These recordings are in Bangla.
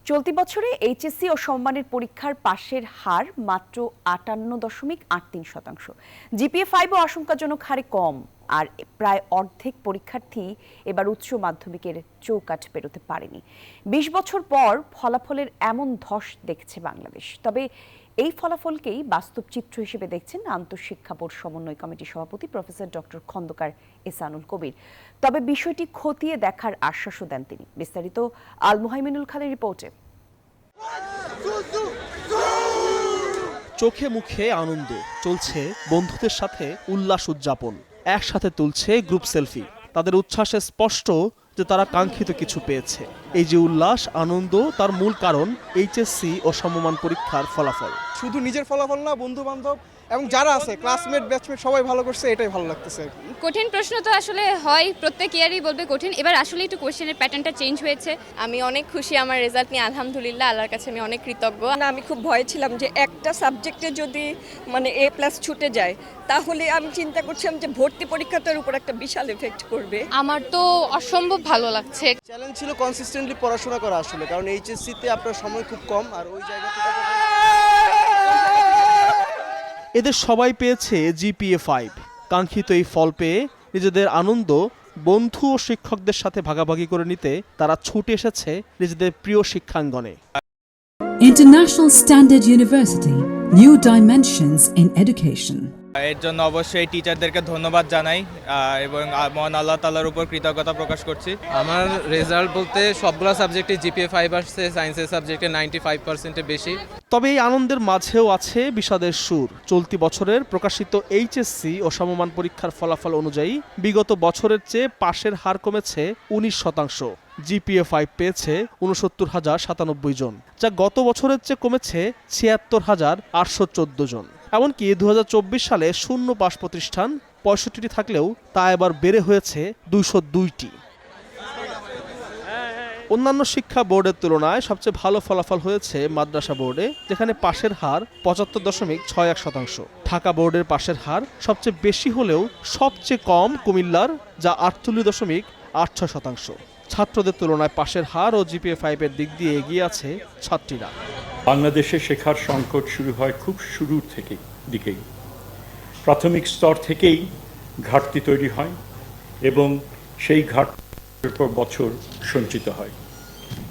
চলতি বছরে এইচএসসি ও সমমানের পরীক্ষার পাশের হার মাত্র 58.83%। জিপিএ 5ও আশঙ্কাজনক হারে কম, আর প্রায় অর্ধেক পরীক্ষার্থী এবার উচ্চ মাধ্যমিকের চৌকাঠ পেরোতে পারেনি। ২০ বছর পর ফলাফলের এমন ধস দেখছে বাংলাদেশ। তবে এই ফলাফলকেই বাস্তব চিত্র হিসেবে দেখছেন আন্তঃশিক্ষা বোর্ড সমন্বয় কমিটির সভাপতি প্রফেসর ডক্টর খন্দকার এহসানুল কবির। তবে বিষয়টি খতিয়ে দেখার আশ্বাসও দেন তিনি। বিস্তারিত আল মুহাইমিনুল খানের রিপোর্টে। চোখে মুখে আনন্দ, চলছে বন্ধুদের সাথে উল্লাস উদযাপন, একসাথে তুলছে গ্রুপ সেলফি। তাদের উচ্ছ্বাসে স্পষ্ট যে তারা কাঙ্ক্ষিত কিছু পেয়েছে। এই যে উল্লাস আনন্দ, তার মূল কারণ এইচএসসি ও সমমান পরীক্ষার ফলাফল। শুধু নিজের ফলাফল না, বন্ধু বান্ধব এবং যারা আছে ক্লাসমেট ব্যাচমেট সবাই ভালো করছে, এটাই ভালো লাগতেছে। কঠিন প্রশ্ন তো আসলে হয়, প্রত্যেক ইয়ারই বলবে কঠিন। এবার আসলে একটু কোশ্চেনের প্যাটার্নটা চেঞ্জ হয়েছে। আমি অনেক খুশি আমার রেজাল্ট নিয়ে, আলহামদুলিল্লাহ, আল্লাহর কাছে আমি অনেক কৃতজ্ঞ। আমি খুব ভয় ছিলাম যে একটা সাবজেক্টে যদি A+ ছুটে যায়, তাহলে আমি চিন্তা করছিলাম যে ভর্তি পরীক্ষাটার উপর একটা বিশাল এফেক্ট করবে। আমার তো অসম্ভব ভালো লাগছে। চ্যালেঞ্জ ছিল কনসিস্টেন্টলি পড়াশোনা করা আসলে, কারণ এইচএসসিতে আপনার সময় খুব কম, আর ওই জায়গা থেকে এদের সবাই পেয়েছে জিপিএ 5। কাঙ্ক্ষিত এই ফল পেয়ে নিজেদের আনন্দ বন্ধু ও শিক্ষকদের সাথে ভাগাভাগি করে নিতে তারা ছুটে এসেছে নিজেদের প্রিয় শিক্ষাঙ্গনে। International Standard University, New Dimensions in Education. এর জন্য অবশ্যই টিচারদেরকে ধন্যবাদ জানাই এবং মহান আল্লাহ তাআলার উপর কৃতজ্ঞতা প্রকাশ করছি। আমার রেজাল্ট বলতে সবগুলো সাবজেক্টে জিপিএ 5 আসছে, সায়েন্সের সাবজেক্টে 95%-এর বেশি। তবে এই আনন্দের মাঝেও আছে বিষাদের সুর। চলতি বছরের প্রকাশিত এইচএসসি ও সমমান পরীক্ষার ফলাফল অনুযায়ী বিগত বছরের চেয়ে পাশের হার কমেছে 19%। জিপিএ 5 পেয়েছে ৬৯,০৯৭ জন, যা গত বছরের চেয়ে কমেছে ৭৬,৮১৪ জন। এমনকি ২০২৪ সালে শূন্য পাশ প্রতিষ্ঠান ৬৫টি থাকলেও তা এবার বেড়ে হয়েছে ২০২টি। অন্যান্য শিক্ষা বোর্ডের তুলনায় সবচেয়ে ভালো ফলাফল হয়েছে মাদ্রাসা বোর্ডে, যেখানে পাশের হার ৭৫.৬১%। ঢাকা বোর্ডের পাশের হার সবচেয়ে বেশি হলেও সবচেয়ে কম কুমিল্লার, যা ৪৮.৮৬%। ছাত্রদের তুলনায় পাশের হার ও জিপিএ 5-এর দিক দিয়ে এগিয়ে আছে ছাত্রীরা। বাংলাদেশে শেখার সংকট শুরু হয় খুব শুরুর দিকেই। প্রাথমিক স্তর থেকেই ঘাটতি তৈরি হয় এবং সেই ঘাটতির পর বছর সঞ্চিত হয়।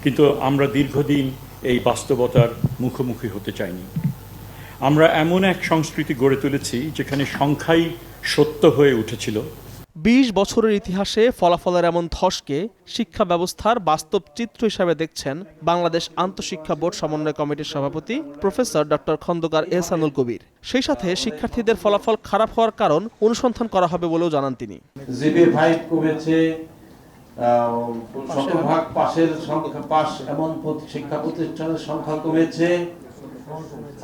কিন্তু আমরা দীর্ঘদিন এই বাস্তবতার মুখোমুখি হতে চাইনি। আমরা এমন এক সংস্কৃতি গড়ে তুলেছি যেখানে সংখ্যাই সত্য হয়ে উঠেছিল। ২০ বছরের ইতিহাসে ফলাফলের এমন ধসকে শিক্ষা ব্যবস্থার বাস্তব চিত্র হিসাবে দেখছেন বাংলাদেশ আন্তঃশিক্ষা বোর্ড সমন্বয় কমিটির সভাপতি প্রফেসর ডক্টর খন্দকার এহসানুল কবির। সেই সাথে শিক্ষার্থীদের ফলাফল খারাপ হওয়ার কারণ অনুসন্ধান করা হবে বলেও জানান তিনি। জিপিএ 5 কমেছে, শতভাগ পাশের সংখ্যা, পাশ এমন শিক্ষা প্রতিষ্ঠানের সংখ্যা কমেছে,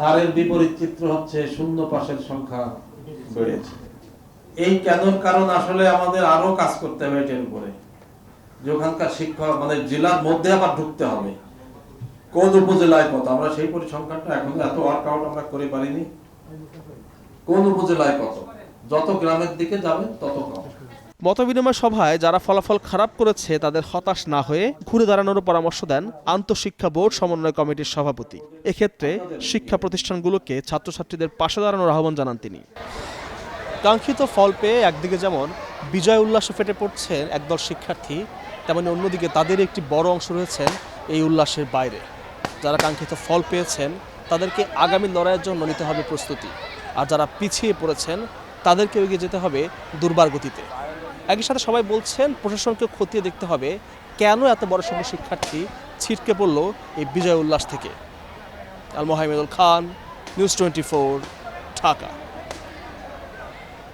আর এর বিপরীত চিত্র হচ্ছে শূন্য পাশের সংখ্যা বেড়েছে। এই কেনর কারণ আসলে আমাদের আরো কাজ করতে হবে এটার উপরে, যে ওখানকার শিক্ষক জেলার মধ্যে আবার ঢুকতে হবে, কোন উপজেলায় কত। আমরা সেই পরিসংখ্যানটা এখন এত ওয়ার্কআউট আমরা করে পারিনি। কোন উপজেলায় কত, যত গ্রামের দিকে যাবে তত কম। মতবিনিময় সভায় যারা ফলাফল খারাপ করেছে তাদের হতাশ না হয়ে ঘুরে দাঁড়ানোর পরামর্শ দেন আন্তঃশিক্ষা বোর্ড সমন্বয় কমিটির সভাপতি। এক্ষেত্রে শিক্ষা প্রতিষ্ঠানগুলোকে ছাত্রছাত্রীদের পাশে দাঁড়ানোর আহ্বান জানান তিনি। কাঙ্ক্ষিত ফল পেয়ে একদিকে যেমন বিজয় উল্লাসে ফেটে পড়ছেন একদল শিক্ষার্থী, তেমনি অন্যদিকে তাদের একটি বড় অংশ রয়েছেন এই উল্লাসের বাইরে। যারা কাঙ্ক্ষিত ফল পেয়েছেন তাদেরকে আগামী লড়াইয়ের জন্য নিতে হবে প্রস্তুতি, আর যারা পিছিয়ে পড়েছেন তাদেরকে এগিয়ে যেতে হবে দুর্বার গতিতে। একই সাথে সবাই বলছেন প্রশাসনকে খতিয়ে দেখতে হবে কেন এত বড় সংখ্যক শিক্ষার্থী ছিটকে পড়ল এই বিজয় উল্লাস থেকে। আল মুহাইমিনুল খান, নিউজ 24, ঢাকা।